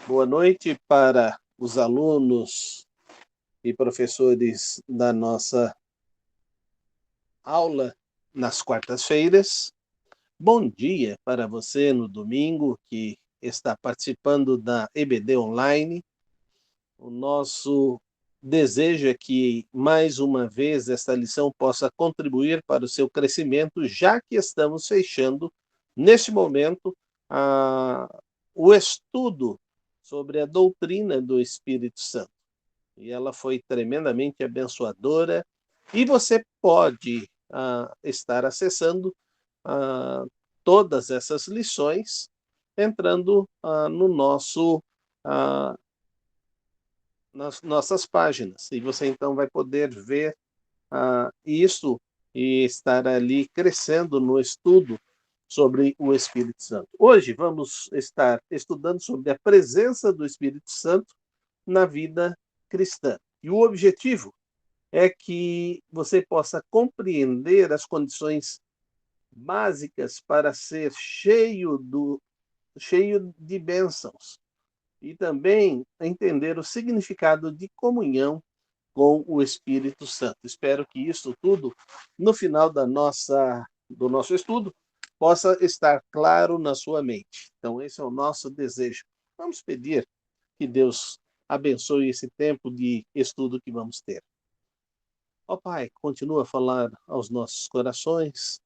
Boa noite para os alunos e professores da nossa aula nas quartas-feiras. Bom dia para você no domingo que está participando da EBD Online. O nosso desejo é que, mais uma vez, esta lição possa contribuir para o seu crescimento, já que estamos fechando, neste momento, o estudo sobre a doutrina do Espírito Santo. E ela foi tremendamente abençoadora. E você pode estar acessando todas essas lições entrando no nosso nas nossas páginas. E você então vai poder ver isso e estar ali crescendo no estudo sobre o Espírito Santo. Hoje vamos estar estudando sobre a presença do Espírito Santo na vida cristã. E o objetivo é que você possa compreender as condições básicas para ser cheio de bênçãos e também entender o significado de comunhão com o Espírito Santo. Espero que isso tudo, no final do nosso estudo, possa estar claro na sua mente. Então, esse é o nosso desejo. Vamos pedir que Deus abençoe esse tempo de estudo que vamos ter. Ó Pai, continua a falar aos nossos corações,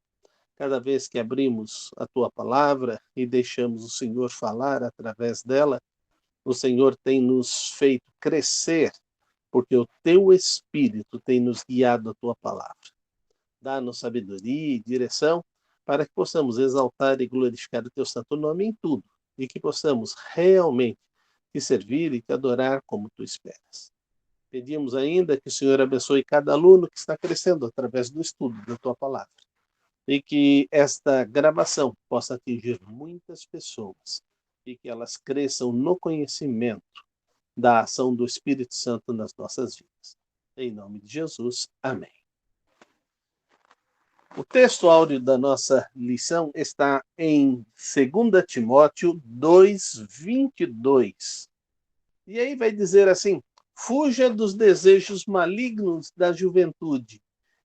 cada vez que abrimos a Tua palavra e deixamos o Senhor falar através dela, o Senhor tem nos feito crescer, porque o Teu Espírito tem nos guiado a Tua palavra. Dá-nos sabedoria e direção para que possamos exaltar e glorificar o Teu santo nome em tudo e que possamos realmente te servir e te adorar como Tu esperas. Pedimos ainda que o Senhor abençoe cada aluno que está crescendo através do estudo da Tua palavra e que esta gravação possa atingir muitas pessoas e que elas cresçam no conhecimento da ação do Espírito Santo nas nossas vidas. Em nome de Jesus, amém. O texto áureo da nossa lição está em 2 Timóteo 2:22. E aí vai dizer assim: fuja dos desejos malignos da juventude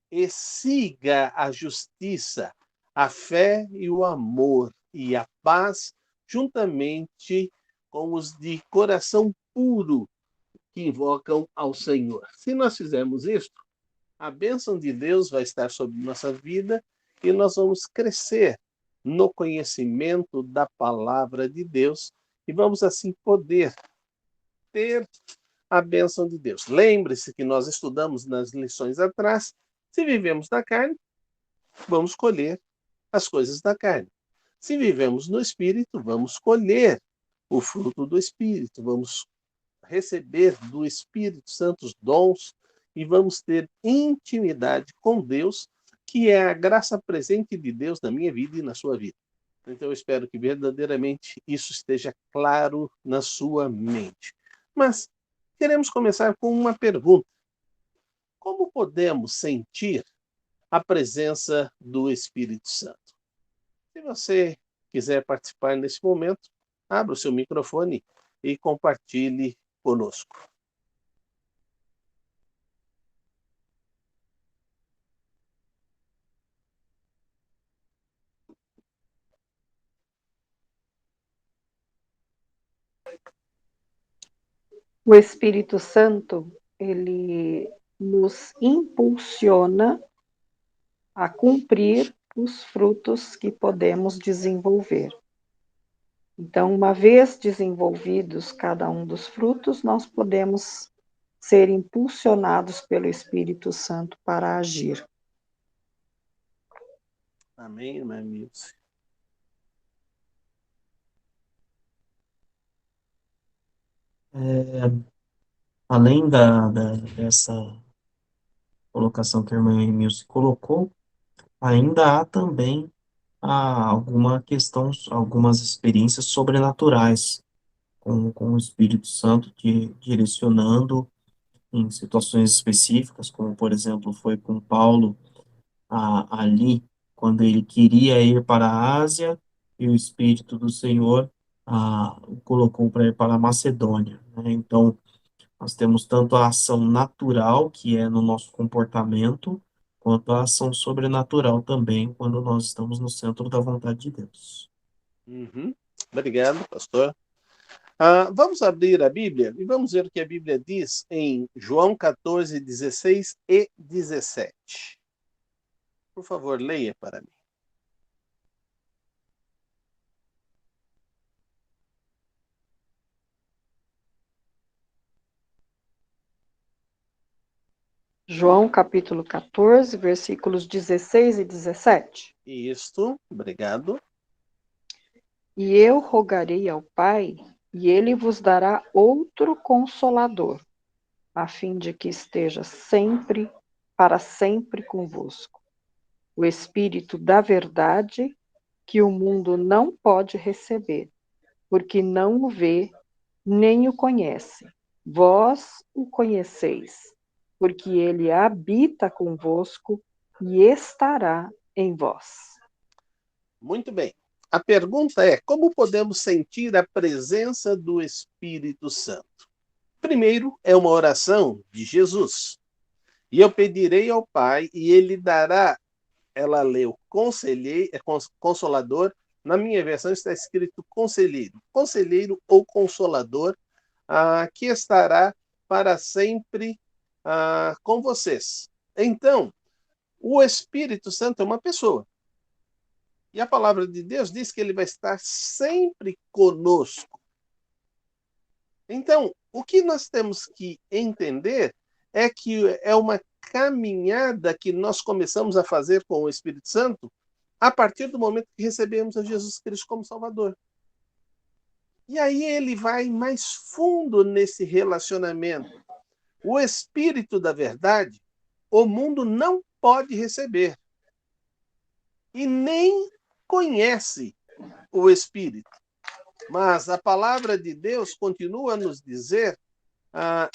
e siga a justiça, a fé e o amor e a paz, juntamente com os de coração puro que invocam ao Senhor. Se nós fizermos isto, a bênção de Deus vai estar sobre nossa vida e nós vamos crescer no conhecimento da palavra de Deus e vamos assim poder ter a bênção de Deus. Lembre-se que nós estudamos nas lições atrás, se vivemos na carne, vamos colher as coisas da carne. Se vivemos no Espírito, vamos colher o fruto do Espírito, vamos receber do Espírito Santo os dons e vamos ter intimidade com Deus, que é a graça presente de Deus na minha vida e na sua vida. Então eu espero que verdadeiramente isso esteja claro na sua mente. Mas queremos começar com uma pergunta: como podemos sentir a presença do Espírito Santo? Se você quiser participar nesse momento, abra o seu microfone e compartilhe conosco. O Espírito Santo, ele nos impulsiona a cumprir os frutos que podemos desenvolver. Então, uma vez desenvolvidos cada um dos frutos, nós podemos ser impulsionados pelo Espírito Santo para agir. Amém, irmã Milce? Além dessa colocação que a irmã Emilce colocou, ainda há também alguma questão, algumas experiências sobrenaturais com o Espírito Santo direcionando em situações específicas, como por exemplo foi com Paulo ali, quando ele queria ir para a Ásia e o Espírito do Senhor o colocou para ir para a Macedônia, né? Então, nós temos tanto a ação natural, que é no nosso comportamento, quanto a ação sobrenatural também, quando nós estamos no centro da vontade de Deus. Uhum. Obrigado, pastor. Vamos abrir a Bíblia e vamos ver o que a Bíblia diz em João 14, 16 e 17. Por favor, leia para mim. João capítulo 14, versículos 16 e 17. Isto, obrigado. E eu rogarei ao Pai, e ele vos dará outro consolador, a fim de que esteja sempre, para sempre convosco. O Espírito da verdade, que o mundo não pode receber, porque não o vê, nem o conhece. Vós o conheceis, porque ele habita convosco e estará em vós. Muito bem. A pergunta é: como podemos sentir a presença do Espírito Santo? Primeiro, é uma oração de Jesus. E eu pedirei ao Pai, e ele dará, ela leu consolador, na minha versão está escrito conselheiro ou consolador, que estará para sempre com vocês. Então, o Espírito Santo é uma pessoa. E a palavra de Deus diz que ele vai estar sempre conosco. Então, o que nós temos que entender é que é uma caminhada que nós começamos a fazer com o Espírito Santo a partir do momento que recebemos a Jesus Cristo como Salvador. E aí ele vai mais fundo nesse relacionamento. O Espírito da verdade, o mundo não pode receber. E nem conhece o Espírito. Mas a palavra de Deus continua a nos dizer,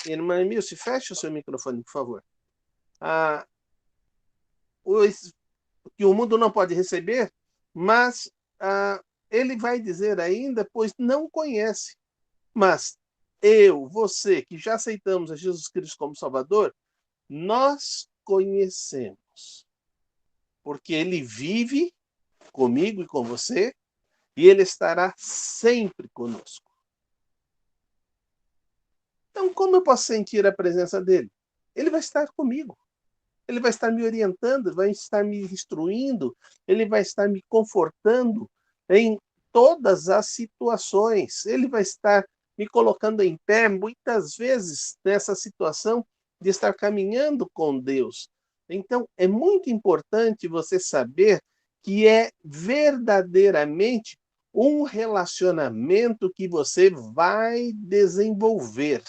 irmã Emilce, feche o seu microfone, por favor. Que o mundo não pode receber, mas ele vai dizer ainda, pois não conhece. Mas eu, você, que já aceitamos a Jesus Cristo como Salvador, nós conhecemos. Porque ele vive comigo e com você, e ele estará sempre conosco. Então, como eu posso sentir a presença dele? Ele vai estar comigo. Ele vai estar me orientando, vai estar me instruindo, ele vai estar me confortando em todas as situações. Ele vai estar me colocando em pé, muitas vezes, nessa situação de estar caminhando com Deus. Então, é muito importante você saber que é verdadeiramente um relacionamento que você vai desenvolver.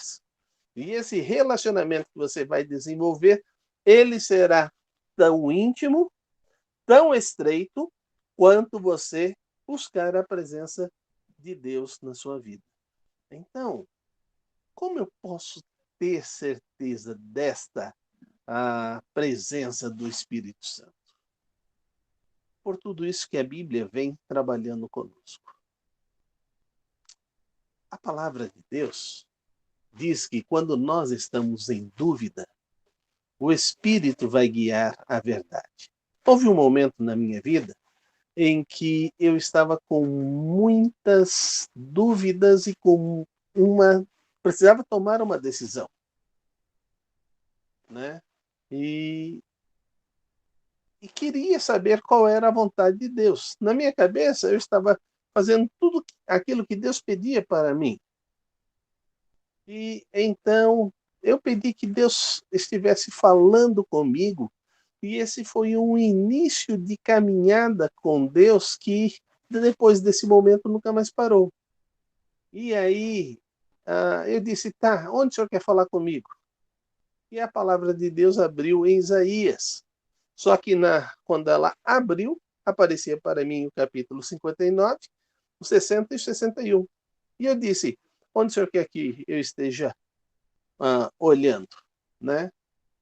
E esse relacionamento que você vai desenvolver, ele será tão íntimo, tão estreito, quanto você buscar a presença de Deus na sua vida. Então, como eu posso ter certeza desta presença do Espírito Santo? Por tudo isso que a Bíblia vem trabalhando conosco. A palavra de Deus diz que quando nós estamos em dúvida, o Espírito vai guiar a verdade. Houve um momento na minha vida em que eu estava com muitas dúvidas e precisava tomar uma decisão, né? E queria saber qual era a vontade de Deus. Na minha cabeça, eu estava fazendo tudo aquilo que Deus pedia para mim. E então eu pedi que Deus estivesse falando comigo, e esse foi um início de caminhada com Deus que depois desse momento nunca mais parou. E aí eu disse, tá, onde o senhor quer falar comigo? E a palavra de Deus abriu em Isaías. Só que quando ela abriu, aparecia para mim o capítulo 59, o 60 e o 61. E eu disse, onde o senhor quer que eu esteja olhando, né?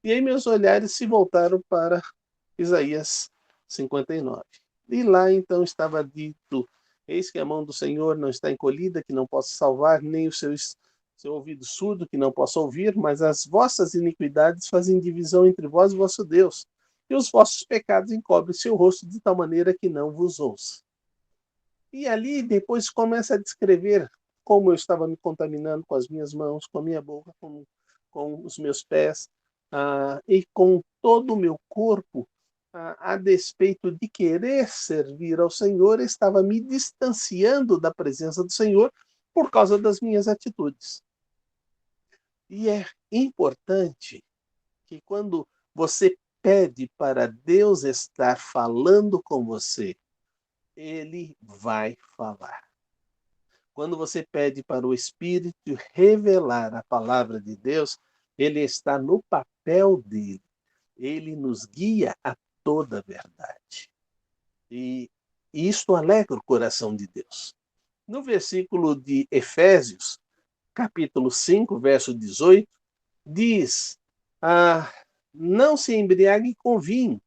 E aí meus olhares se voltaram para Isaías 59. E lá então estava dito Eis que a mão do Senhor não está encolhida, que não possa salvar, nem o seu ouvido surdo, que não possa ouvir, mas as vossas iniquidades fazem divisão entre vós e vosso Deus, e os vossos pecados encobrem seu rosto de tal maneira que não vos ouça. E ali depois começa a descrever como eu estava me contaminando com as minhas mãos, com a minha boca, com os meus pés, e com todo o meu corpo, a despeito de querer servir ao Senhor, estava me distanciando da presença do Senhor por causa das minhas atitudes. E é importante que quando você pede para Deus estar falando com você, Ele vai falar. Quando você pede para o Espírito revelar a palavra de Deus, ele está no papel dele. Ele nos guia a toda a verdade. E isto alegra o coração de Deus. No versículo de Efésios, capítulo 5, verso 18, diz: não se embriague com vinho,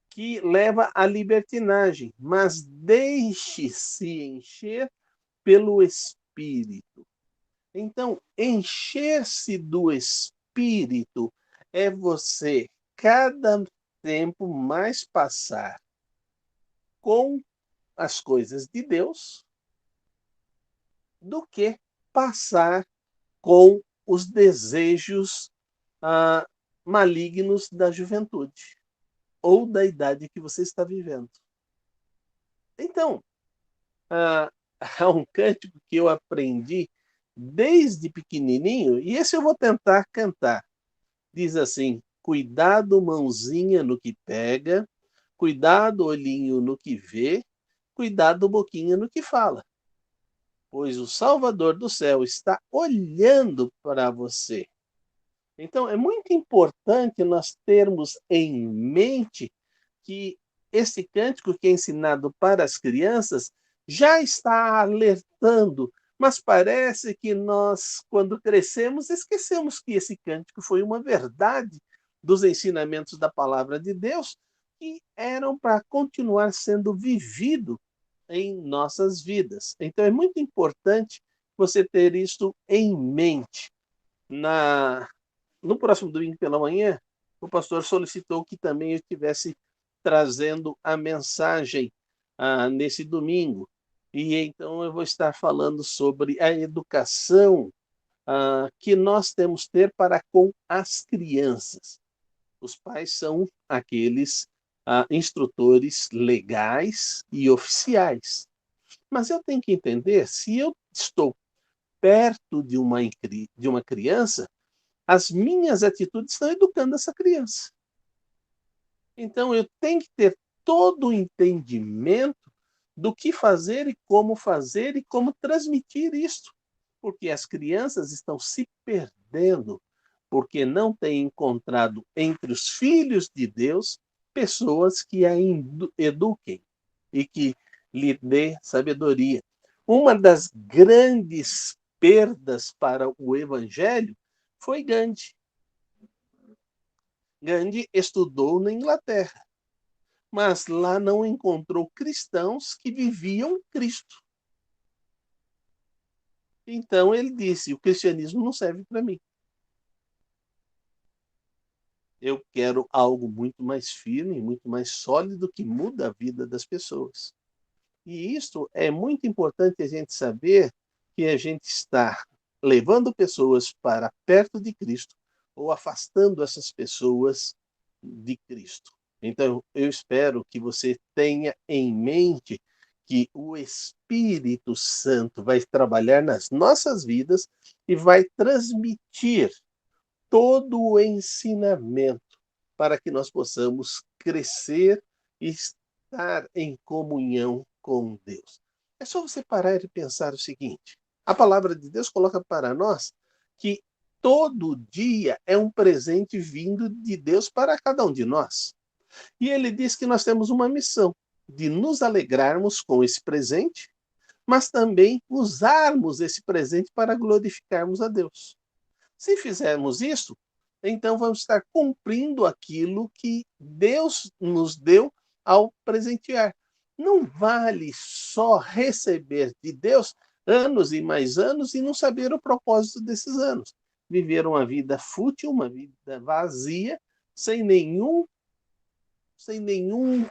que leva à libertinagem, mas deixe-se encher pelo Espírito. Então, encher-se do Espírito é você, cada tempo mais passar com as coisas de Deus do que passar com os desejos malignos da juventude ou da idade que você está vivendo. Então, há um cântico que eu aprendi desde pequenininho, e esse eu vou tentar cantar. Diz assim: cuidado, mãozinha, no que pega, cuidado, olhinho, no que vê, cuidado, boquinha, no que fala. Pois o Salvador do céu está olhando para você. Então, é muito importante nós termos em mente que esse cântico que é ensinado para as crianças já está alertando, mas parece que nós, quando crescemos, esquecemos que esse cântico foi uma verdade dos ensinamentos da palavra de Deus que eram para continuar sendo vivido em nossas vidas. Então é muito importante você ter isso em mente. No próximo domingo pela manhã, o pastor solicitou que também eu estivesse trazendo a mensagem nesse domingo. E então eu vou estar falando sobre a educação que nós temos que ter para com as crianças. Os pais são aqueles instrutores legais e oficiais. Mas eu tenho que entender, se eu estou perto de uma criança, as minhas atitudes estão educando essa criança. Então, eu tenho que ter todo o entendimento do que fazer e como transmitir isso. Porque as crianças estão se perdendo, porque não têm encontrado entre os filhos de Deus pessoas que a eduquem e que lhe dê sabedoria. Uma das grandes perdas para o evangelho foi Gandhi. Gandhi estudou na Inglaterra, mas lá não encontrou cristãos que viviam Cristo. Então ele disse: o cristianismo não serve para mim. Eu quero algo muito mais firme, muito mais sólido, que muda a vida das pessoas. E isso é muito importante a gente saber, que a gente está levando pessoas para perto de Cristo ou afastando essas pessoas de Cristo. Então, eu espero que você tenha em mente que o Espírito Santo vai trabalhar nas nossas vidas e vai transmitir todo o ensinamento para que nós possamos crescer e estar em comunhão com Deus. É só você parar e pensar o seguinte: a palavra de Deus coloca para nós que todo dia é um presente vindo de Deus para cada um de nós. E ele diz que nós temos uma missão de nos alegrarmos com esse presente, mas também usarmos esse presente para glorificarmos a Deus. Se fizermos isso, então vamos estar cumprindo aquilo que Deus nos deu ao presentear. não vale só receber de Deus anos e mais anos e não saber o propósito desses anos. Viver uma vida fútil, uma vida vazia, sem nenhum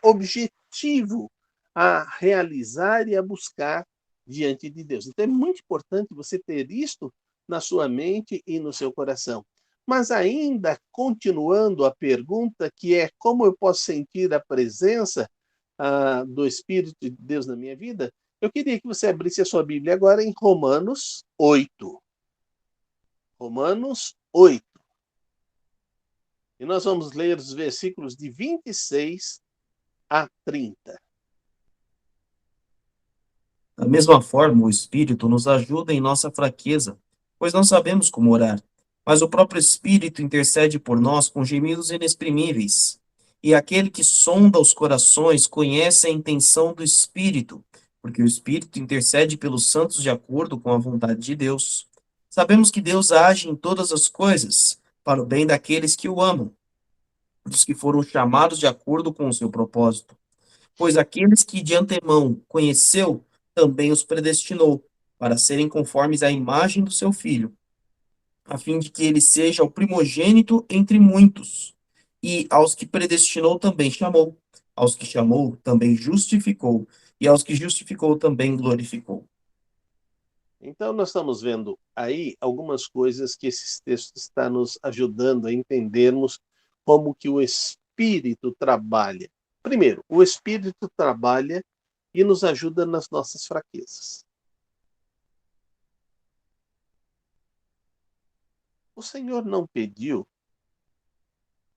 objetivo a realizar e a buscar diante de Deus. Então é muito importante você ter isto na sua mente e no seu coração. Mas ainda continuando a pergunta, que é como eu posso sentir a presença do Espírito de Deus na minha vida, eu queria que você abrisse a sua Bíblia agora em Romanos 8. Romanos 8. E nós vamos ler os versículos de 26 a 30. Da mesma forma, o Espírito nos ajuda em nossa fraqueza, pois não sabemos como orar. Mas o próprio Espírito intercede por nós com gemidos inexprimíveis. E aquele que sonda os corações conhece a intenção do Espírito, porque o Espírito intercede pelos santos de acordo com a vontade de Deus. Sabemos que Deus age em todas as coisas, para o bem daqueles que o amam, dos que foram chamados de acordo com o seu propósito. Pois aqueles que de antemão conheceu, também os predestinou, para serem conformes à imagem do seu filho, a fim de que ele seja o primogênito entre muitos. E aos que predestinou também chamou, aos que chamou também justificou, e aos que justificou também glorificou. Então, nós estamos vendo aí algumas coisas que esses textos estão nos ajudando a entendermos como que o Espírito trabalha. Primeiro, o Espírito trabalha e nos ajuda nas nossas fraquezas. O Senhor não pediu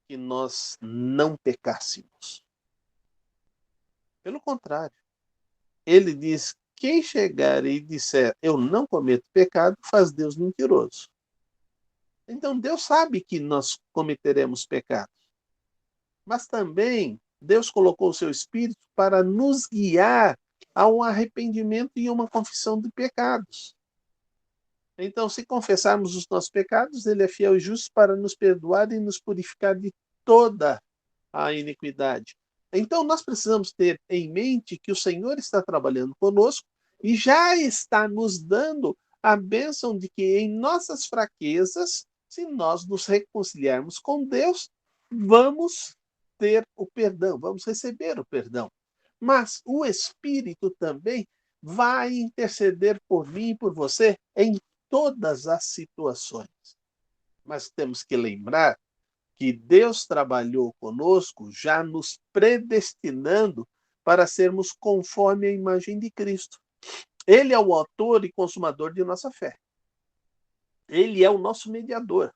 que nós não pecássemos. Pelo contrário, ele diz: quem chegar e disser eu não cometo pecado, faz Deus mentiroso. Então Deus sabe que nós cometeremos pecados, mas também Deus colocou o seu Espírito para nos guiar a um arrependimento e uma confissão de pecados. Então, se confessarmos os nossos pecados, ele é fiel e justo para nos perdoar e nos purificar de toda a iniquidade. Então, nós precisamos ter em mente que o Senhor está trabalhando conosco e já está nos dando a bênção de que em nossas fraquezas, se nós nos reconciliarmos com Deus, vamos ter o perdão, vamos receber o perdão. Mas o Espírito também vai interceder por mim e por você em todas as situações. Mas temos que lembrar que Deus trabalhou conosco já nos predestinando para sermos conforme a imagem de Cristo. Ele é o autor e consumador de nossa fé. Ele é o nosso mediador.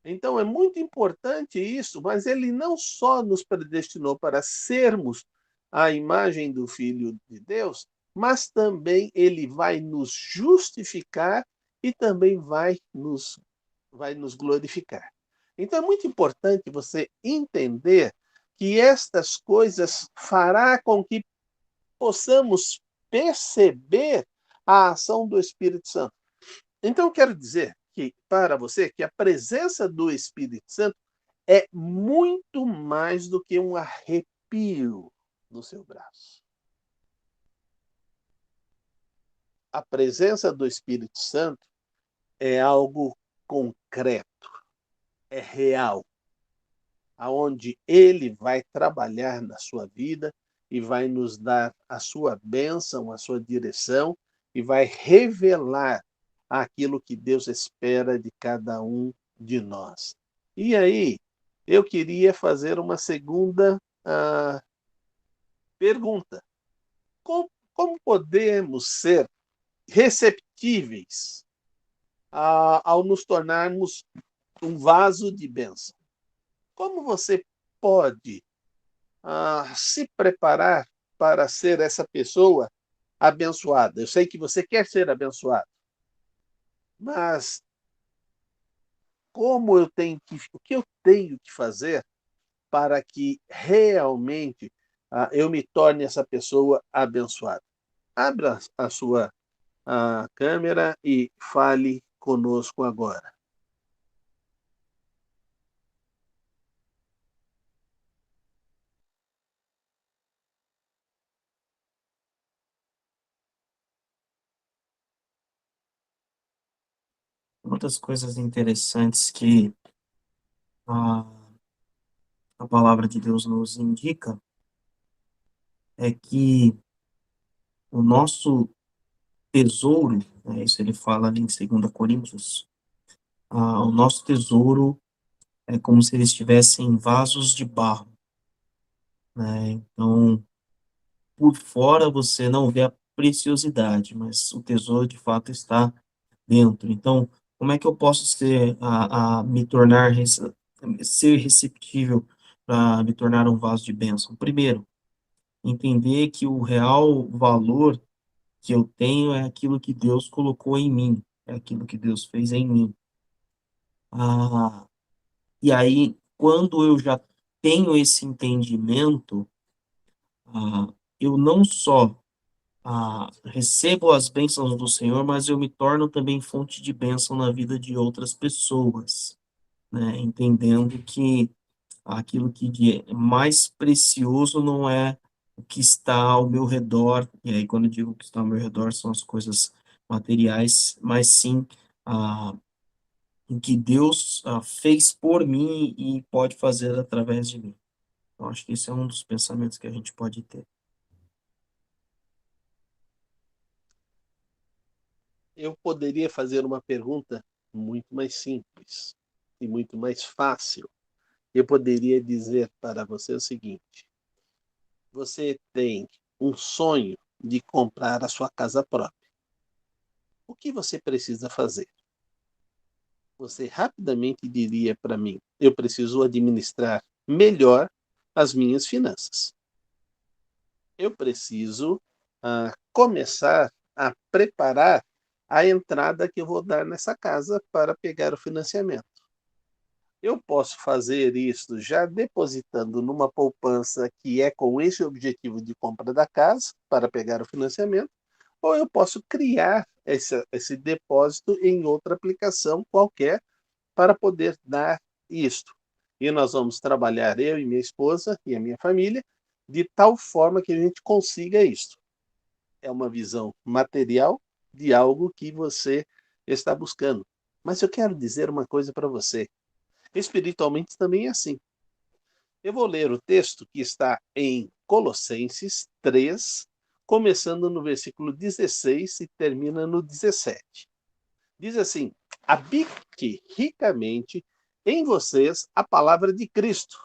Então é muito importante isso, mas ele não só nos predestinou para sermos a imagem do Filho de Deus, mas também ele vai nos justificar e também vai nos glorificar. Então é muito importante você entender que estas coisas fará com que possamos perceber a ação do Espírito Santo. Então eu quero dizer que para você que a presença do Espírito Santo é muito mais do que um arrepio no seu braço. A presença do Espírito Santo é algo concreto, é real, aonde ele vai trabalhar na sua vida e vai nos dar a sua bênção, a sua direção e vai revelar aquilo que Deus espera de cada um de nós. E aí, eu queria fazer uma segunda pergunta. Como podemos ser receptíveis ao nos tornarmos um vaso de bênção? Como você pode se preparar para ser essa pessoa abençoada? Eu sei que você quer ser abençoado, mas o que eu tenho que fazer para que realmente eu me torne essa pessoa abençoada? Abra a sua câmera e fale conosco agora. das coisas interessantes que a, a palavra de Deus nos indica é que o nosso tesouro, né, isso ele fala ali em 2 Coríntios, o nosso tesouro é como se eles estivessem em vasos de barro, né? Então, por fora você não vê a preciosidade, mas o tesouro de fato está dentro. Então, como é que eu posso me tornar, ser receptível para me tornar um vaso de bênção? Primeiro, entender que o real valor que eu tenho é aquilo que Deus colocou em mim, é aquilo que Deus fez em mim. Ah, e aí, quando eu já tenho esse entendimento, eu não só recebo as bênçãos do Senhor, mas eu me torno também fonte de bênção na vida de outras pessoas, né? Entendendo que aquilo que de mais precioso não é o que está ao meu redor, e aí quando eu digo o que está ao meu redor são as coisas materiais, mas sim ah, o que Deus fez por mim e pode fazer através de mim. Eu acho que esse é um dos pensamentos que a gente pode ter. Eu poderia fazer uma pergunta muito mais simples e muito mais fácil. Eu poderia dizer para você o seguinte: você tem um sonho de comprar a sua casa própria. O que você precisa fazer? Você rapidamente diria para mim: eu preciso administrar melhor as minhas finanças. Eu preciso começar a preparar a entrada que eu vou dar nessa casa para pegar o financiamento. Eu posso fazer isso já depositando numa poupança que é com esse objetivo de compra da casa para pegar o financiamento, ou eu posso criar esse depósito em outra aplicação qualquer para poder dar isto. E nós vamos trabalhar, eu e minha esposa e a minha família, de tal forma que a gente consiga isto. É uma visão material de algo que você está buscando. Mas eu quero dizer uma coisa para você. Espiritualmente também é assim. Eu vou ler o texto que está em Colossenses 3, começando no versículo 16 e termina no 17. Diz assim: habite ricamente em vocês a palavra de Cristo.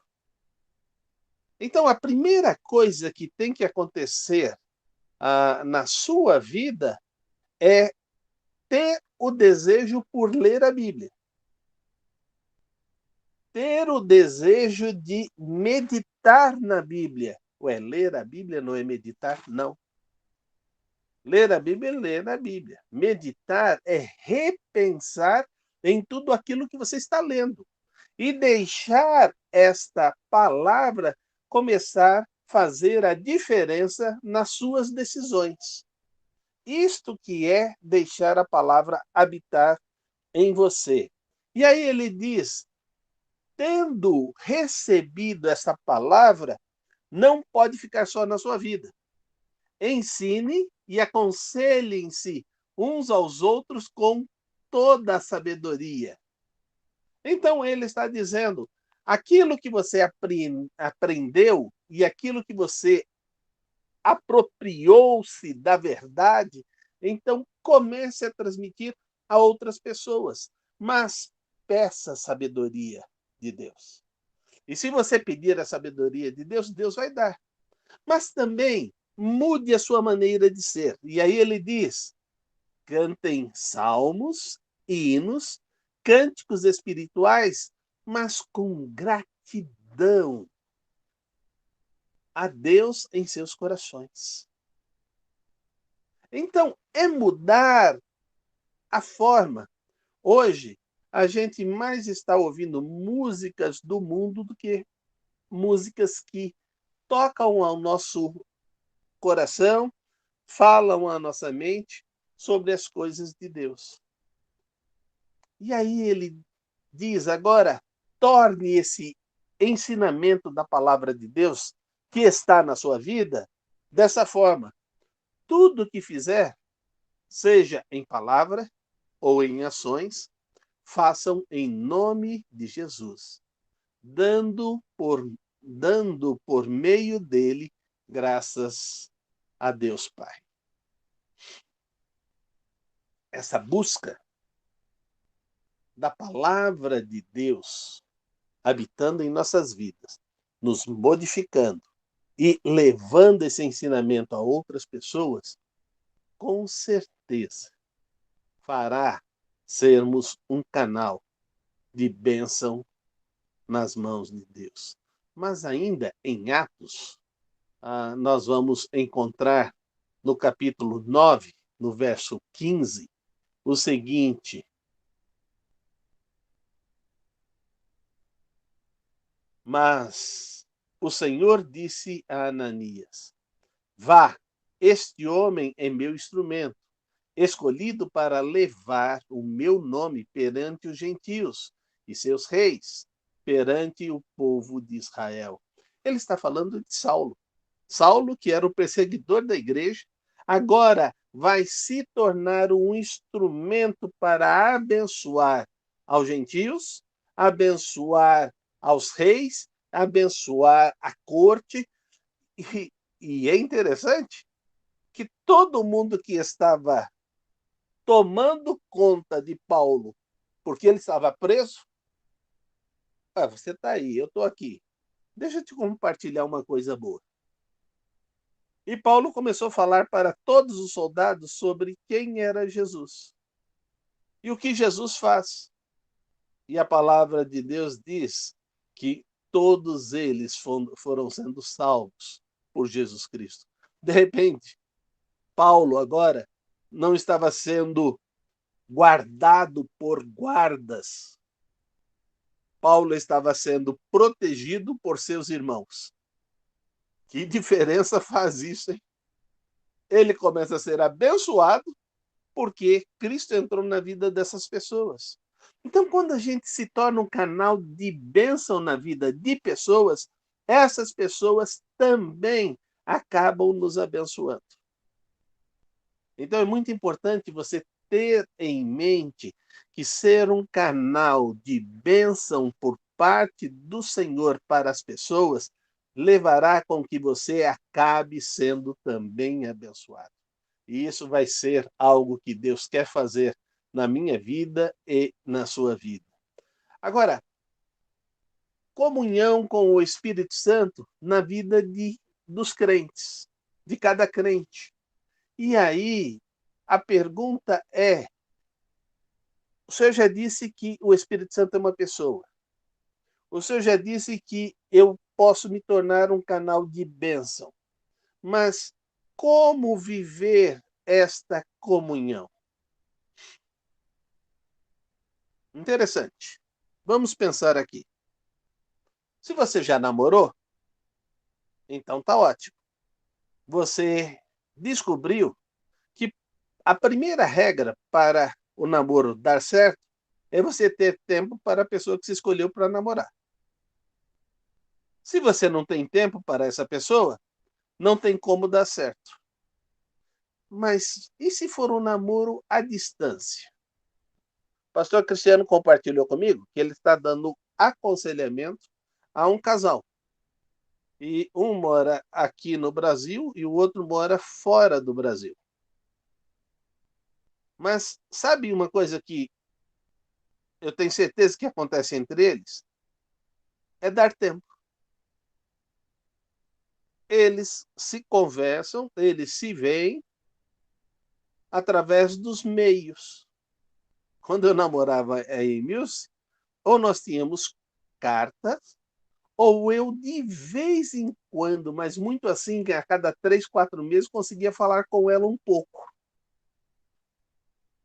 Então, a primeira coisa que tem que acontecer na sua vida é ter o desejo por ler a Bíblia. Ter o desejo de meditar na Bíblia. Ué, ler a Bíblia não é meditar? Não. Ler a Bíblia é ler a Bíblia. Meditar é repensar em tudo aquilo que você está lendo. E deixar esta palavra começar a fazer a diferença nas suas decisões. Isto que é deixar a palavra habitar em você. E aí ele diz: tendo recebido essa palavra, não pode ficar só na sua vida. Ensine e aconselhem-se uns aos outros com toda a sabedoria. Então ele está dizendo, aquilo que você aprendeu e aquilo que você apropriou-se da verdade, então comece a transmitir a outras pessoas. Mas peça sabedoria de Deus. E se você pedir a sabedoria de Deus, Deus vai dar. Mas também mude a sua maneira de ser. E aí ele diz: cantem salmos, hinos, cânticos espirituais, mas com gratidão a Deus em seus corações. Então, é mudar a forma. Hoje, a gente mais está ouvindo músicas do mundo do que músicas que tocam ao nosso coração, falam à nossa mente sobre as coisas de Deus. E aí ele diz agora, torne esse ensinamento da palavra de Deus que está na sua vida dessa forma. Tudo que fizer, seja em palavra ou em ações, façam em nome de Jesus, dando por meio dele graças a Deus Pai. Essa busca da palavra de Deus habitando em nossas vidas, nos modificando e levando esse ensinamento a outras pessoas, com certeza fará sermos um canal de bênção nas mãos de Deus. Mas ainda em Atos, nós vamos encontrar no capítulo 9, no verso 15, o seguinte: mas o Senhor disse a Ananias: vá, este homem é meu instrumento, escolhido para levar o meu nome perante os gentios e seus reis, perante o povo de Israel. Ele está falando de Saulo. Saulo, que era o perseguidor da igreja, agora vai se tornar um instrumento para abençoar aos gentios, abençoar aos reis, abençoar a corte. E é interessante que todo mundo que estava tomando conta de Paulo, porque ele estava preso, você está aí, eu estou aqui. Deixa eu te compartilhar uma coisa boa. E Paulo começou a falar para todos os soldados sobre quem era Jesus e o que Jesus faz. E a palavra de Deus diz que todos eles foram sendo salvos por Jesus Cristo. De repente, Paulo agora não estava sendo guardado por guardas. Paulo estava sendo protegido por seus irmãos. Que diferença faz isso, hein? Ele começa a ser abençoado porque Cristo entrou na vida dessas pessoas. Então, quando a gente se torna um canal de bênção na vida de pessoas, essas pessoas também acabam nos abençoando. Então, é muito importante você ter em mente que ser um canal de bênção por parte do Senhor para as pessoas levará com que você acabe sendo também abençoado. E isso vai ser algo que Deus quer fazer na minha vida e na sua vida. Agora, comunhão com o Espírito Santo na vida dos crentes, de cada crente. E aí, a pergunta é: o senhor já disse que o Espírito Santo é uma pessoa. O senhor já disse que eu posso me tornar um canal de bênção. Mas como viver esta comunhão? Interessante. Vamos pensar aqui. Se você já namorou, então tá ótimo. Você descobriu que a primeira regra para o namoro dar certo é você ter tempo para a pessoa que se escolheu para namorar. Se você não tem tempo para essa pessoa, não tem como dar certo. Mas e se for um namoro à distância? O pastor Cristiano compartilhou comigo que ele está dando aconselhamento a um casal. E um mora aqui no Brasil e o outro mora fora do Brasil. Mas sabe uma coisa que eu tenho certeza que acontece entre eles? É dar tempo. Eles se conversam, eles se veem através dos meios. Quando eu namorava a Emilce, ou nós tínhamos cartas, ou eu de vez em quando, mas muito assim, a cada 3, 4 meses, conseguia falar com ela um pouco.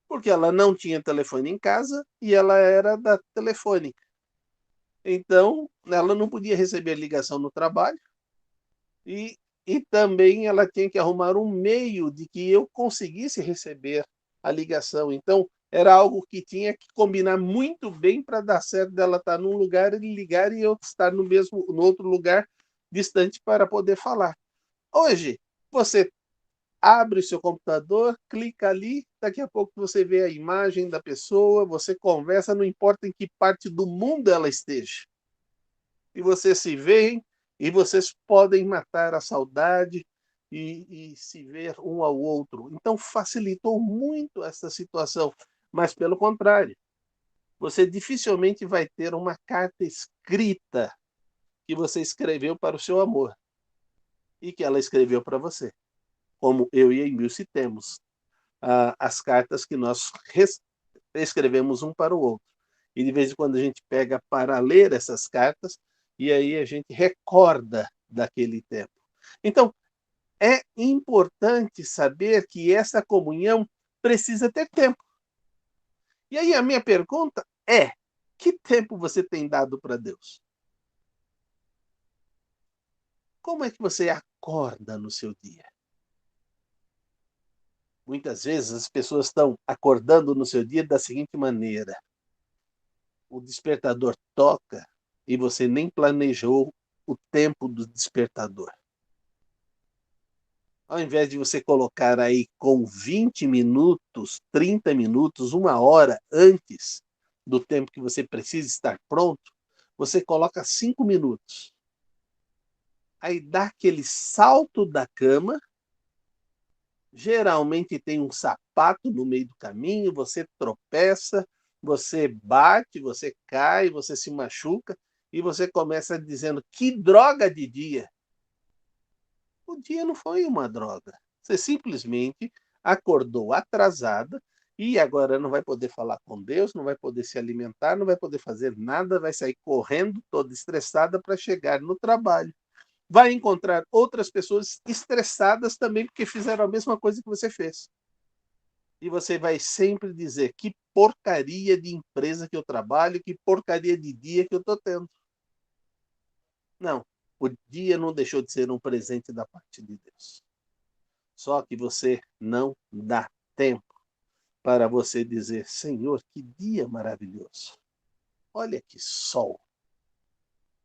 Porque ela não tinha telefone em casa e ela era da telefônica. Então, ela não podia receber ligação no trabalho e também ela tinha que arrumar um meio de que eu conseguisse receber a ligação. Então, era algo que tinha que combinar muito bem para dar certo dela estar num lugar e ligar e eu estar no outro lugar distante para poder falar. Hoje, você abre o seu computador, clica ali, daqui a pouco você vê a imagem da pessoa, você conversa, não importa em que parte do mundo ela esteja. E vocês se veem e vocês podem matar a saudade e se ver um ao outro. Então facilitou muito essa situação, mas pelo contrário, você dificilmente vai ter uma carta escrita que você escreveu para o seu amor e que ela escreveu para você, como eu e a Emilce temos as cartas que nós escrevemos um para o outro. E de vez em quando a gente pega para ler essas cartas e aí a gente recorda daquele tempo. Então, é importante saber que essa comunhão precisa ter tempo. E aí a minha pergunta é: que tempo você tem dado para Deus? Como é que você acorda no seu dia? Muitas vezes as pessoas estão acordando no seu dia da seguinte maneira: o despertador toca e você nem planejou o tempo do despertador. Ao invés de você colocar aí com 20 minutos, 30 minutos, 1 hora antes do tempo que você precisa estar pronto, você coloca 5 minutos. Aí dá aquele salto da cama, geralmente tem um sapato no meio do caminho, você tropeça, você bate, você cai, você se machuca e você começa dizendo: que droga de dia! O dia não foi uma droga. Você simplesmente acordou atrasada e agora não vai poder falar com Deus, não vai poder se alimentar, não vai poder fazer nada, vai sair correndo toda estressada para chegar no trabalho. Vai encontrar outras pessoas estressadas também porque fizeram a mesma coisa que você fez. E você vai sempre dizer: que porcaria de empresa que eu trabalho, que porcaria de dia que eu estou tendo. Não, o dia não deixou de ser um presente da parte de Deus. Só que você não dá tempo para você dizer: Senhor, que dia maravilhoso. Olha que sol.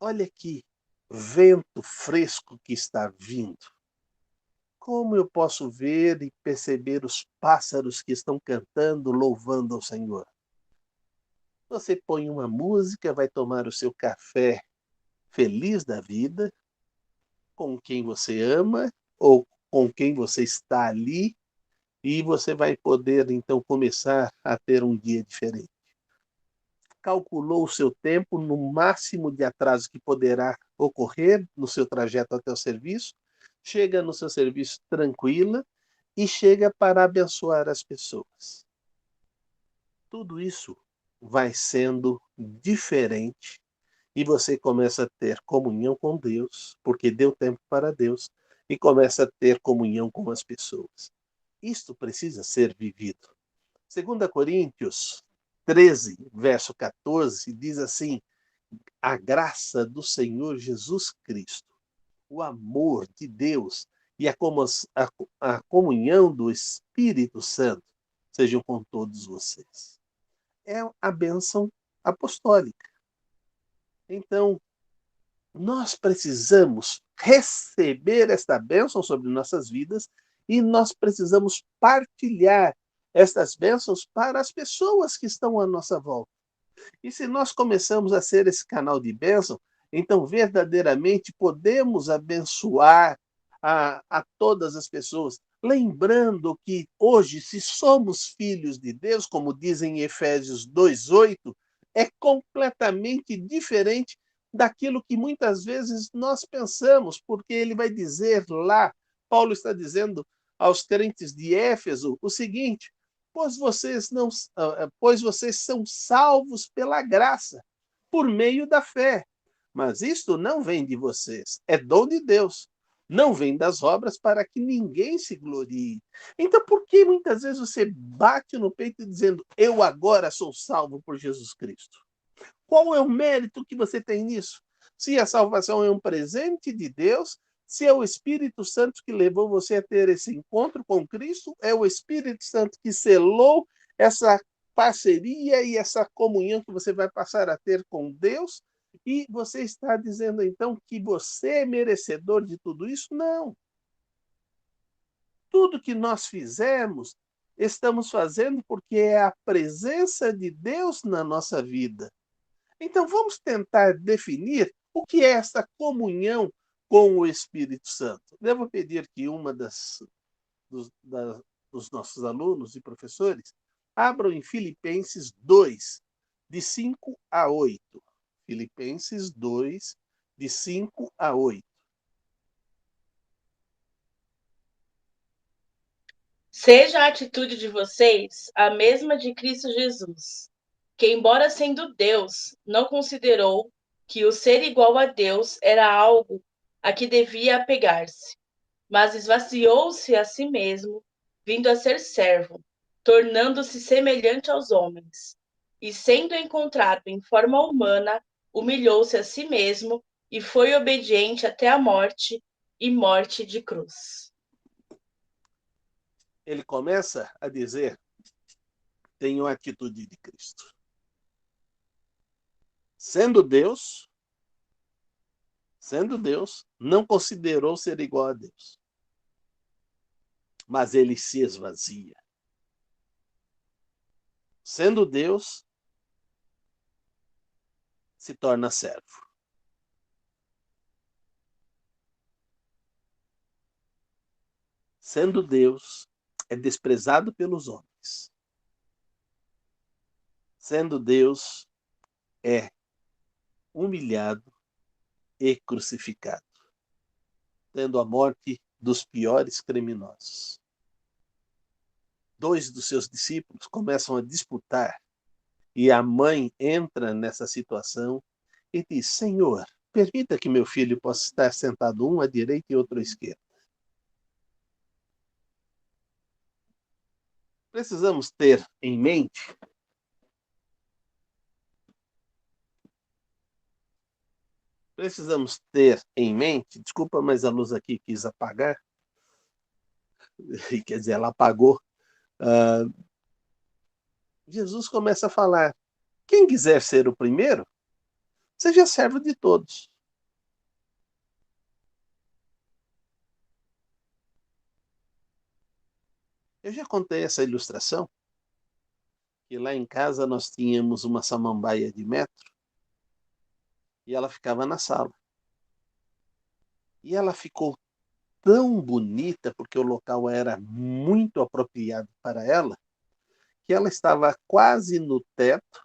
Olha que vento fresco que está vindo. Como eu posso ver e perceber os pássaros que estão cantando, louvando ao Senhor? Você põe uma música, vai tomar o seu café feliz da vida, com quem você ama ou com quem você está ali, e você vai poder então começar a ter um dia diferente. Calculou o seu tempo no máximo de atraso que poderá ocorrer no seu trajeto até o serviço, chega no seu serviço tranquila e chega para abençoar as pessoas. Tudo isso vai sendo diferente e você começa a ter comunhão com Deus, porque deu tempo para Deus, e começa a ter comunhão com as pessoas. Isto precisa ser vivido. 2 Coríntios 13, verso 14, diz assim: a graça do Senhor Jesus Cristo, o amor de Deus e a comunhão do Espírito Santo sejam com todos vocês. É a bênção apostólica. Então, nós precisamos receber esta bênção sobre nossas vidas e nós precisamos partilhar estas bênçãos para as pessoas que estão à nossa volta. E se nós começamos a ser esse canal de bênção, então verdadeiramente podemos abençoar a todas as pessoas. Lembrando que hoje, se somos filhos de Deus, como dizem em Efésios 2:8, é completamente diferente daquilo que muitas vezes nós pensamos, porque ele vai dizer lá, Paulo está dizendo aos crentes de Éfeso o seguinte: pois vocês são salvos pela graça, por meio da fé. Mas isto não vem de vocês, é dom de Deus. Não vem das obras para que ninguém se glorie. Então, por que muitas vezes você bate no peito dizendo: eu agora sou salvo por Jesus Cristo? Qual é o mérito que você tem nisso? Se a salvação é um presente de Deus, se é o Espírito Santo que levou você a ter esse encontro com Cristo, é o Espírito Santo que selou essa parceria e essa comunhão que você vai passar a ter com Deus, e você está dizendo então que você é merecedor de tudo isso? Não. tudo que nós fizermos, estamos fazendo porque é a presença de Deus na nossa vida. Então, vamos tentar definir o que é essa comunhão com o Espírito Santo. Devo pedir que dos nossos alunos e professores abram em Filipenses 2, de 5 a 8. Filipenses 2, de 5 a 8. Seja a atitude de vocês a mesma de Cristo Jesus, que, embora sendo Deus, não considerou que o ser igual a Deus era algo a que devia apegar-se, mas esvaziou-se a si mesmo, vindo a ser servo, tornando-se semelhante aos homens. E sendo encontrado em forma humana, humilhou-se a si mesmo e foi obediente até a morte e morte de cruz. Ele começa a dizer: tenho a atitude de Cristo. Sendo Deus, não considerou ser igual a Deus. Mas ele se esvazia. Sendo Deus, se torna servo. Sendo Deus, é desprezado pelos homens. Sendo Deus, é humilhado e crucificado, tendo a morte dos piores criminosos. 2 dos seus discípulos começam a disputar e a mãe entra nessa situação e diz: Senhor, permita que meu filho possa estar sentado um à direita e outro à esquerda. Precisamos ter em mente desculpa, mas a luz aqui quis apagar, quer dizer, ela apagou. Jesus começa a falar: quem quiser ser o primeiro, seja servo de todos. Eu já contei essa ilustração, que lá em casa nós tínhamos uma samambaia de metro, e ela ficava na sala. E ela ficou tão bonita, porque o local era muito apropriado para ela, que ela estava quase no teto,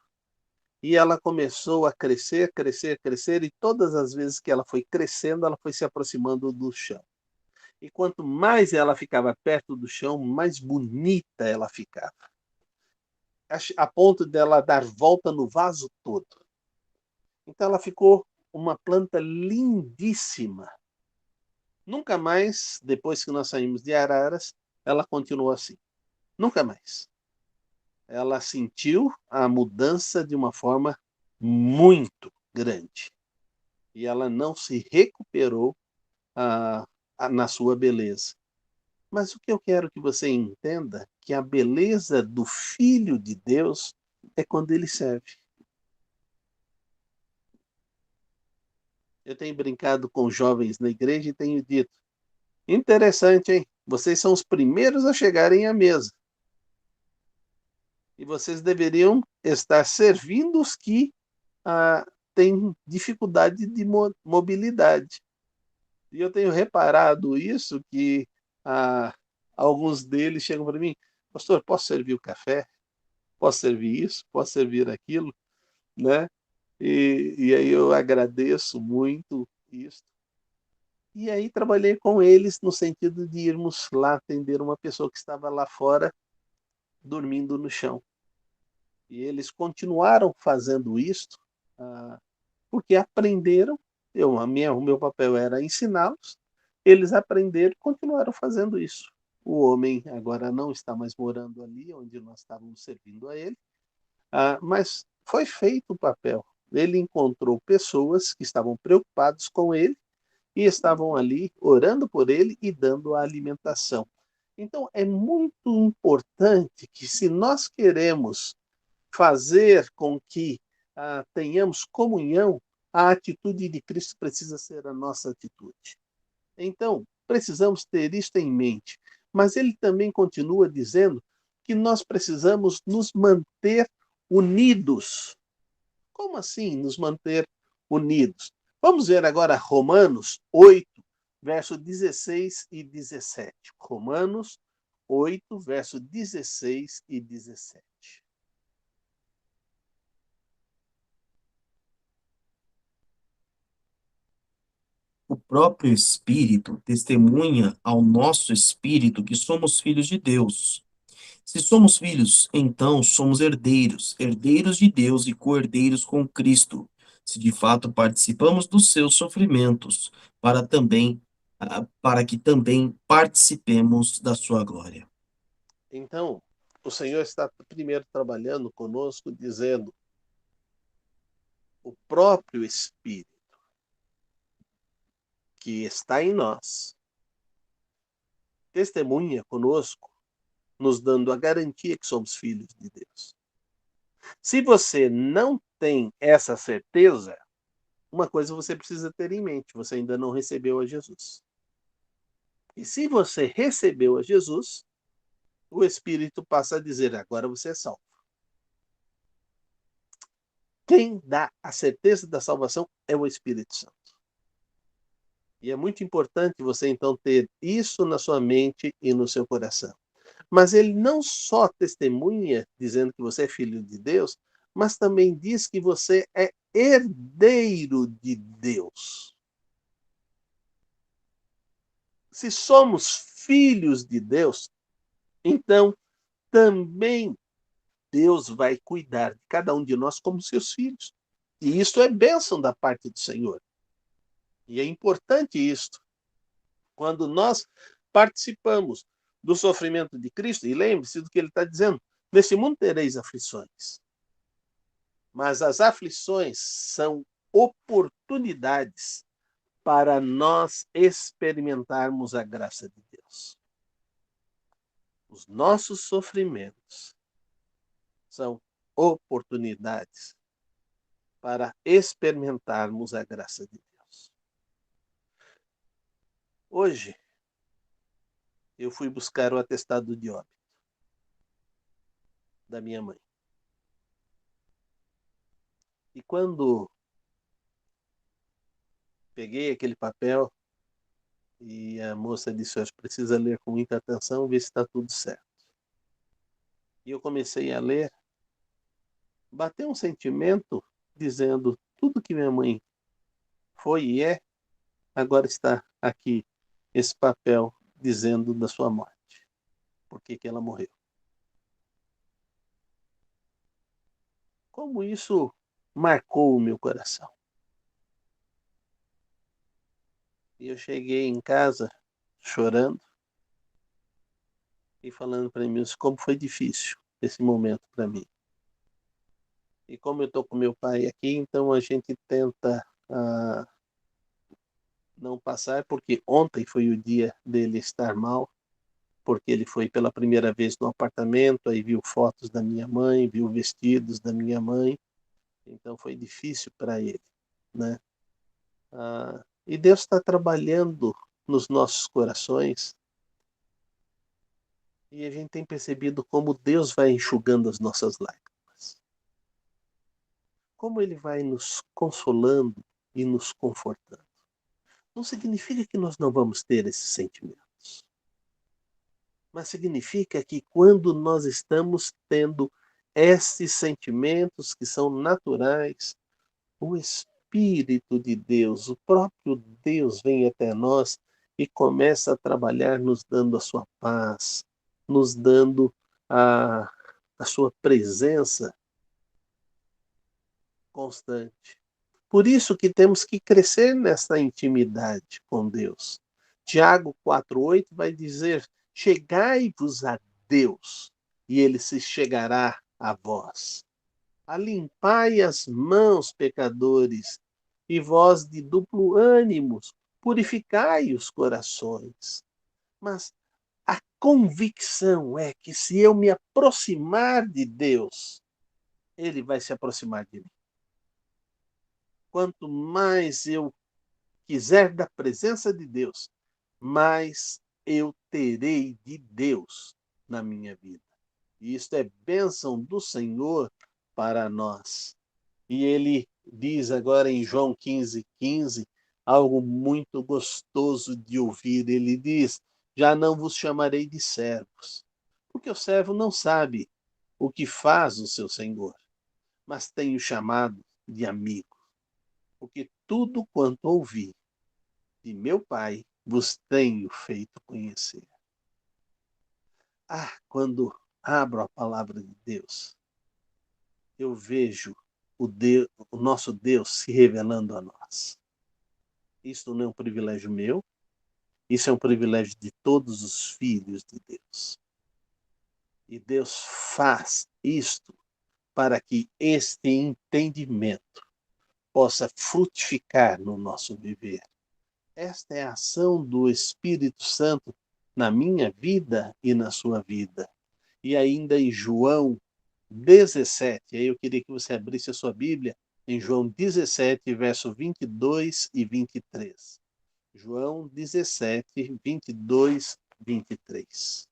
e ela começou a crescer, crescer, crescer, e todas as vezes que ela foi crescendo, ela foi se aproximando do chão. E quanto mais ela ficava perto do chão, mais bonita ela ficava, a ponto dela dar volta no vaso todo. Então ela ficou uma planta lindíssima. Nunca mais, depois que nós saímos de Araras, ela continuou assim. Nunca mais. Ela sentiu a mudança de uma forma muito grande. E ela não se recuperou na sua beleza. Mas o que eu quero que você entenda, que a beleza do Filho de Deus é quando ele serve. Eu tenho brincado com jovens na igreja e tenho dito: interessante, hein? Vocês são os primeiros a chegarem à mesa. E vocês deveriam estar servindo os que têm dificuldade de mobilidade. E eu tenho reparado isso, que alguns deles chegam para mim: pastor, posso servir o café? Posso servir isso? Posso servir aquilo? Né? E aí eu agradeço muito isso. E aí trabalhei com eles no sentido de irmos lá atender uma pessoa que estava lá fora, dormindo no chão. E eles continuaram fazendo isso, porque aprenderam. O meu papel era ensiná-los. Eles aprenderam e continuaram fazendo isso. O homem agora não está mais morando ali onde nós estávamos servindo a ele, mas foi feito o papel. Ele encontrou pessoas que estavam preocupados com ele e estavam ali orando por ele e dando a alimentação. Então, é muito importante que, se nós queremos fazer com que tenhamos comunhão, a atitude de Cristo precisa ser a nossa atitude. Então, precisamos ter isto em mente. Mas ele também continua dizendo que nós precisamos nos manter unidos. Como assim nos manter unidos? Vamos ver agora Romanos 8, verso 16 e 17. Romanos 8, verso 16 e 17. O próprio Espírito testemunha ao nosso espírito que somos filhos de Deus. Se somos filhos, então somos herdeiros, herdeiros de Deus e co-herdeiros com Cristo, se de fato participamos dos seus sofrimentos, para que também participemos da sua glória. Então, o Senhor está primeiro trabalhando conosco, dizendo: o próprio Espírito que está em nós testemunha conosco, nos dando a garantia que somos filhos de Deus. Se você não tem essa certeza, uma coisa você precisa ter em mente: você ainda não recebeu a Jesus. E se você recebeu a Jesus, o Espírito passa a dizer: agora você é salvo. Quem dá a certeza da salvação é o Espírito Santo. E é muito importante você então ter isso na sua mente e no seu coração. Mas ele não só testemunha dizendo que você é filho de Deus, mas também diz que você é herdeiro de Deus. Se somos filhos de Deus, então também Deus vai cuidar de cada um de nós como seus filhos. E isso é bênção da parte do Senhor. E é importante isto. Quando nós participamos do sofrimento de Cristo, e lembre-se do que ele está dizendo: nesse mundo tereis aflições. Mas as aflições são oportunidades para nós experimentarmos a graça de Deus. Os nossos sofrimentos são oportunidades para experimentarmos a graça de Deus. Hoje, eu fui buscar o atestado de óbito da minha mãe. E quando peguei aquele papel e a moça disse: "Você precisa ler com muita atenção, ver se está tudo certo." E eu comecei a ler, bateu um sentimento dizendo: tudo que minha mãe foi e é, agora está aqui esse papel dizendo da sua morte. Por que ela morreu? Como isso marcou o meu coração. E eu cheguei em casa chorando e falando para mim como foi difícil esse momento para mim. E como eu estou com meu pai aqui, então a gente tenta não passar, porque ontem foi o dia dele estar mal, porque ele foi pela primeira vez no apartamento, aí viu fotos da minha mãe, viu vestidos da minha mãe, então foi difícil para ele, né? E Deus está trabalhando nos nossos corações, e a gente tem percebido como Deus vai enxugando as nossas lágrimas, como Ele vai nos consolando e nos confortando. Não significa que nós não vamos ter esses sentimentos, mas significa que quando nós estamos tendo esses sentimentos que são naturais, o Espírito de Deus, o próprio Deus vem até nós e começa a trabalhar nos dando a sua paz, nos dando a sua presença constante. Por isso que temos que crescer nessa intimidade com Deus. Tiago 4,8 vai dizer: chegai-vos a Deus, e ele se chegará a vós. Alimpai as mãos, pecadores, e vós de duplo ânimo, purificai os corações. Mas a convicção é que se eu me aproximar de Deus, Ele vai se aproximar de mim. Quanto mais eu quiser da presença de Deus, mais eu terei de Deus na minha vida. E isto é bênção do Senhor para nós. E ele diz agora em João 15:15, algo muito gostoso de ouvir. Ele diz: já não vos chamarei de servos, porque o servo não sabe o que faz o seu senhor, mas tenho chamado de amigo, porque tudo quanto ouvi de meu Pai vos tenho feito conhecer. Quando abro a palavra de Deus, eu vejo o nosso Deus se revelando a nós. Isso não é um privilégio meu, isso é um privilégio de todos os filhos de Deus. E Deus faz isto para que este entendimento possa frutificar no nosso viver. Esta é a ação do Espírito Santo na minha vida e na sua vida. E ainda em João 17, aí eu queria que você abrisse a sua Bíblia em João 17, verso 22 e 23. João 17, 22, 23.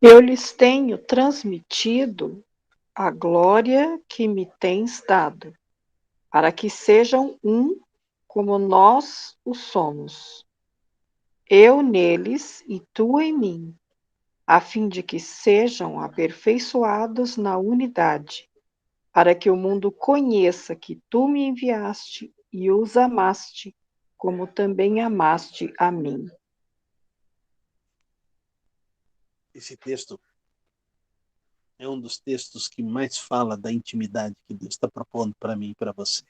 Eu lhes tenho transmitido a glória que me tens dado, para que sejam um como nós o somos. Eu neles e tu em mim, a fim de que sejam aperfeiçoados na unidade, para que o mundo conheça que tu me enviaste e os amaste, como também amaste a mim. Esse texto é um dos textos que mais fala da intimidade que Deus está propondo para mim e para você.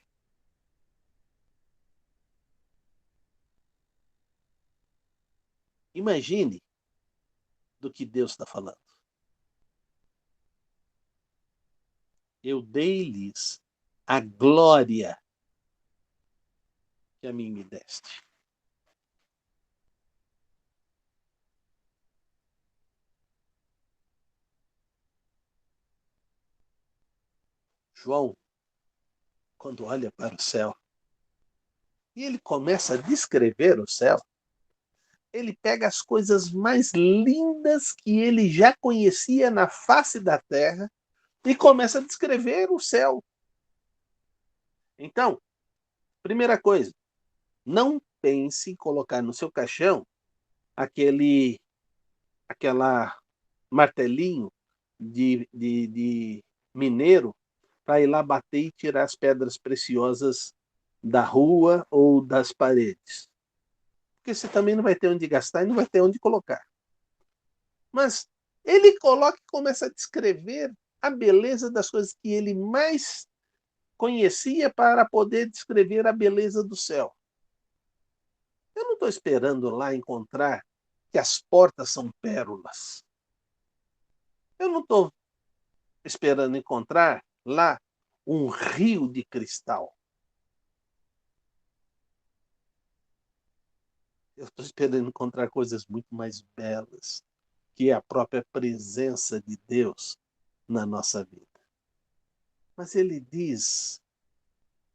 Imagine do que Deus está falando. Eu dei-lhes a glória que a mim me deste. João, quando olha para o céu, e ele começa a descrever o céu, ele pega as coisas mais lindas que ele já conhecia na face da terra e começa a descrever o céu. Então, primeira coisa, não pense em colocar no seu caixão aquela martelinho de mineiro para ir lá bater e tirar as pedras preciosas da rua ou das paredes. Porque você também não vai ter onde gastar e não vai ter onde colocar. Mas ele coloca e começa a descrever a beleza das coisas que ele mais conhecia para poder descrever a beleza do céu. Eu não estou esperando lá encontrar que as portas são pérolas. Eu não estou esperando encontrar lá um rio de cristal. Eu estou esperando encontrar coisas muito mais belas, que é a própria presença de Deus na nossa vida. Mas ele diz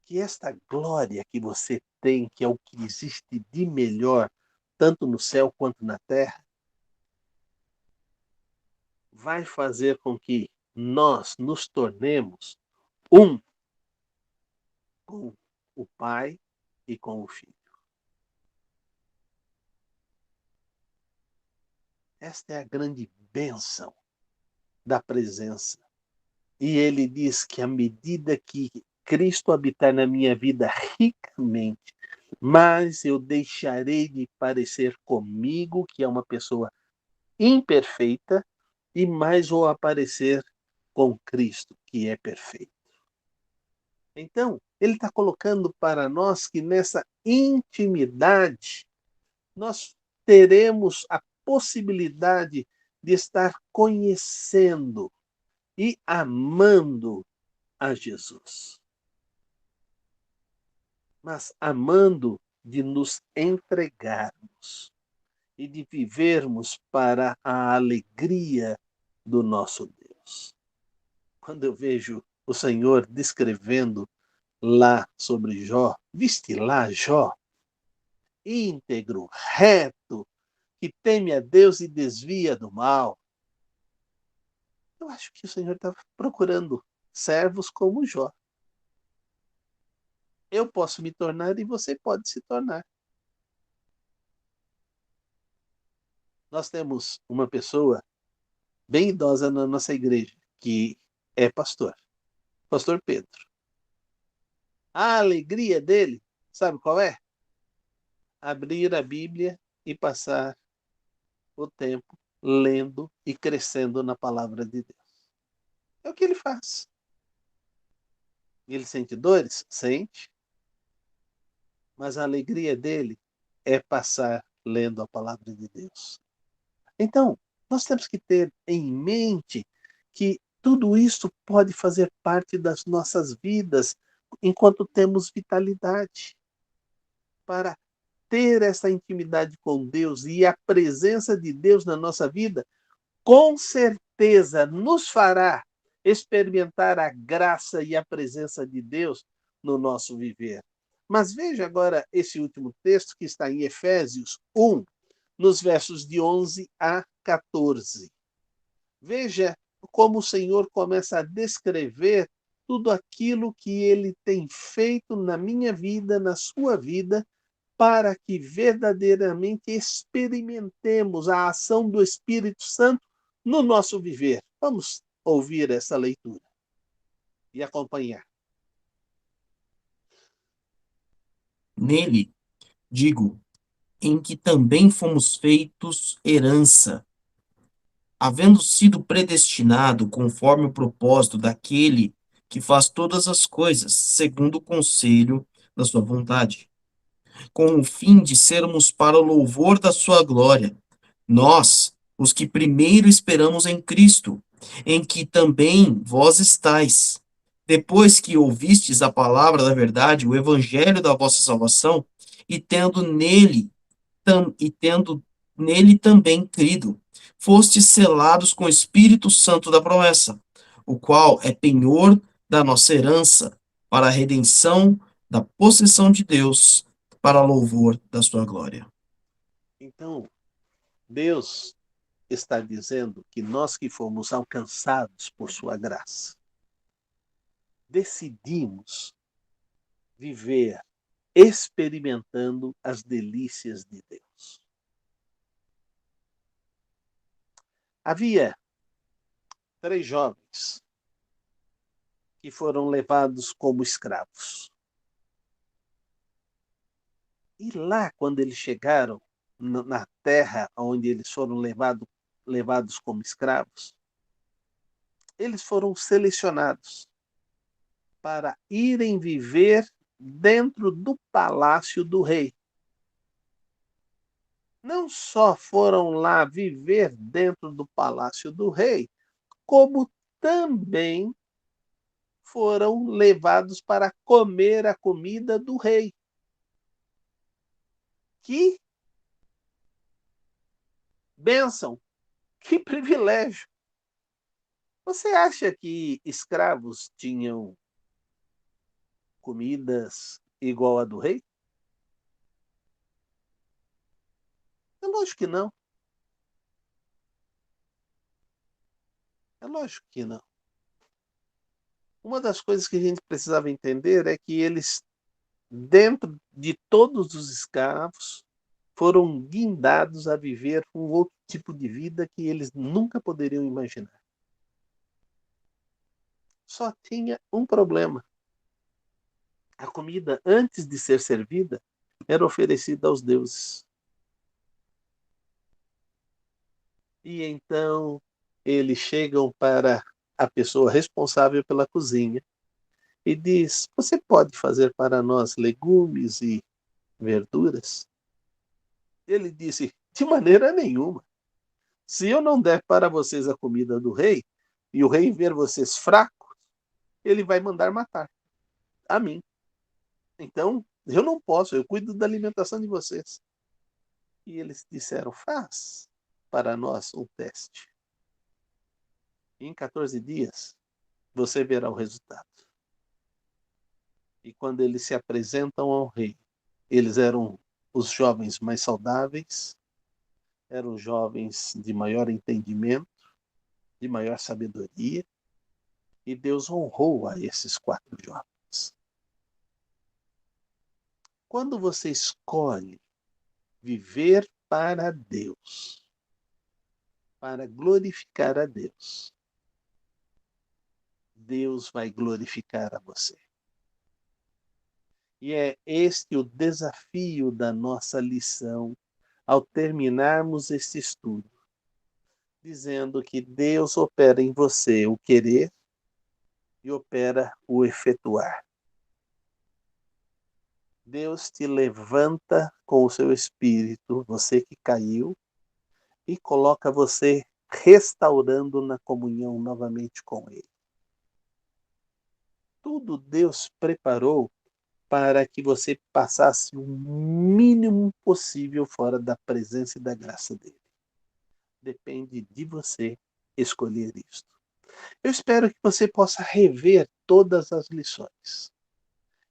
que esta glória que você tem, que é o que existe de melhor, tanto no céu quanto na terra, vai fazer com que nós nos tornemos um com o Pai e com o Filho. Esta é a grande bênção da presença. E ele diz que à medida que Cristo habitar na minha vida ricamente, mas eu deixarei de parecer comigo, que é uma pessoa imperfeita, e mais vou aparecer com Cristo, que é perfeito. Então, ele está colocando para nós que nessa intimidade nós teremos a possibilidade de estar conhecendo e amando a Jesus. Mas amando de nos entregarmos e de vivermos para a alegria do nosso Deus. quando eu vejo o Senhor descrevendo lá sobre Jó, viste lá Jó, íntegro, reto, que teme a Deus e desvia do mal. Eu acho que o Senhor está procurando servos como Jó. Eu posso me tornar e você pode se tornar. Nós temos uma pessoa bem idosa na nossa igreja, que é pastor, pastor Pedro. A alegria dele, sabe qual é? Abrir a Bíblia e passar o tempo lendo e crescendo na palavra de Deus. É o que ele faz. Ele sente dores? Sente. Mas a alegria dele é passar lendo a palavra de Deus. Então, nós temos que ter em mente que tudo isso pode fazer parte das nossas vidas enquanto temos vitalidade. Para ter essa intimidade com Deus e a presença de Deus na nossa vida, com certeza nos fará experimentar a graça e a presença de Deus no nosso viver. Mas veja agora esse último texto que está em Efésios 1, nos versos de 11 a 14. Veja como o Senhor começa a descrever tudo aquilo que ele tem feito na minha vida, na sua vida, para que verdadeiramente experimentemos a ação do Espírito Santo no nosso viver. Vamos ouvir essa leitura e acompanhar. Nele, digo, em que também fomos feitos herança, havendo sido predestinado conforme o propósito daquele que faz todas as coisas, segundo o conselho da sua vontade, com o fim de sermos para o louvor da sua glória, nós, os que primeiro esperamos em Cristo, em que também vós estáis, depois que ouvistes a palavra da verdade, o evangelho da vossa salvação, e tendo nele também crido, fostes selados com o Espírito Santo da promessa, o qual é penhor da nossa herança, para a redenção da possessão de Deus, para louvor da sua glória. Então, Deus está dizendo que nós que fomos alcançados por sua graça, decidimos viver experimentando as delícias de Deus. Havia 3 jovens que foram levados como escravos. E lá, quando eles chegaram na terra onde eles foram levados como escravos, eles foram selecionados para irem viver dentro do palácio do rei. Não só foram lá viver dentro do palácio do rei, como também foram levados para comer a comida do rei. Que bênção, que privilégio. Você acha que escravos tinham comidas igual a do rei? É lógico que não. É lógico que não. Uma das coisas que a gente precisava entender é que eles, dentro de todos os escravos, foram guindados a viver um outro tipo de vida que eles nunca poderiam imaginar. Só tinha um problema. A comida, antes de ser servida, era oferecida aos deuses. E então eles chegam para a pessoa responsável pela cozinha e diz: você pode fazer para nós legumes e verduras? Ele disse: de maneira nenhuma. Se eu não der para vocês a comida do rei, e o rei ver vocês fracos, ele vai mandar matar a mim. Então, eu não posso, eu cuido da alimentação de vocês. E eles disseram: faz para nós um teste. E em 14 dias, você verá o resultado. E quando eles se apresentam ao rei, eles eram os jovens mais saudáveis, eram jovens de maior entendimento, de maior sabedoria, e Deus honrou a esses 4 jovens. Quando você escolhe viver para Deus, para glorificar a Deus, Deus vai glorificar a você. E é este o desafio da nossa lição ao terminarmos este estudo, dizendo que Deus opera em você o querer e opera o efetuar. Deus te levanta com o seu espírito, você que caiu, e coloca você restaurando na comunhão novamente com Ele. Tudo Deus preparou para que você passasse o mínimo possível fora da presença e da graça dele. Depende de você escolher isto. Eu espero que você possa rever todas as lições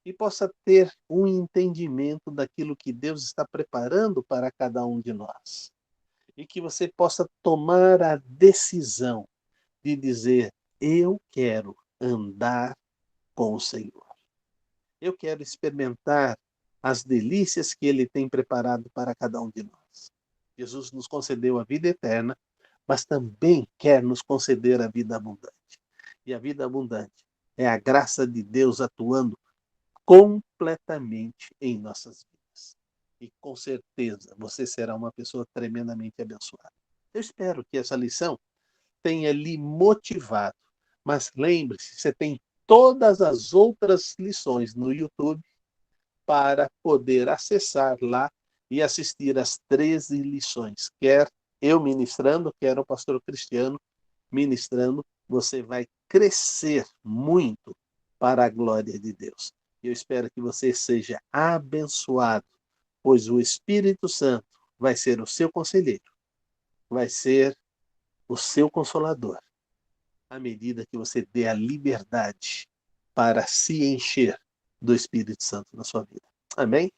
e possa ter um entendimento daquilo que Deus está preparando para cada um de nós. E que você possa tomar a decisão de dizer: eu quero andar com o Senhor. Eu quero experimentar as delícias que Ele tem preparado para cada um de nós. Jesus nos concedeu a vida eterna, mas também quer nos conceder a vida abundante. E a vida abundante é a graça de Deus atuando completamente em nossas vidas. E com certeza você será uma pessoa tremendamente abençoada. Eu espero que essa lição tenha lhe motivado. Mas lembre-se, você tem todas as outras lições no YouTube para poder acessar lá e assistir as 13 lições. Quer eu ministrando, quer o pastor Cristiano ministrando, você vai crescer muito para a glória de Deus. Eu espero que você seja abençoado, pois o Espírito Santo vai ser o seu conselheiro, vai ser o seu consolador, à medida que você dê a liberdade para se encher do Espírito Santo na sua vida. Amém?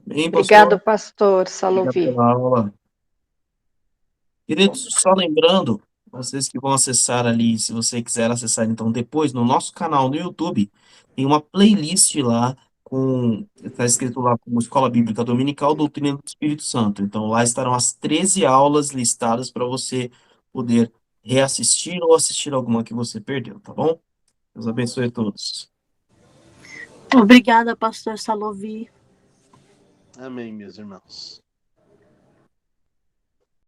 Bem, Obrigado, pastor. pastor Obrigado Salovi. pela aula. Queridos, só lembrando, vocês que vão acessar ali, se você quiser acessar então depois, no nosso canal no YouTube, tem uma playlist lá com, está escrito lá como Escola Bíblica Dominical, Doutrina do Espírito Santo. Então lá estarão as 13 aulas listadas para você poder reassistir ou assistir alguma que você perdeu, tá bom? Deus abençoe a todos. Obrigada, pastor Salovi. Amém, meus irmãos.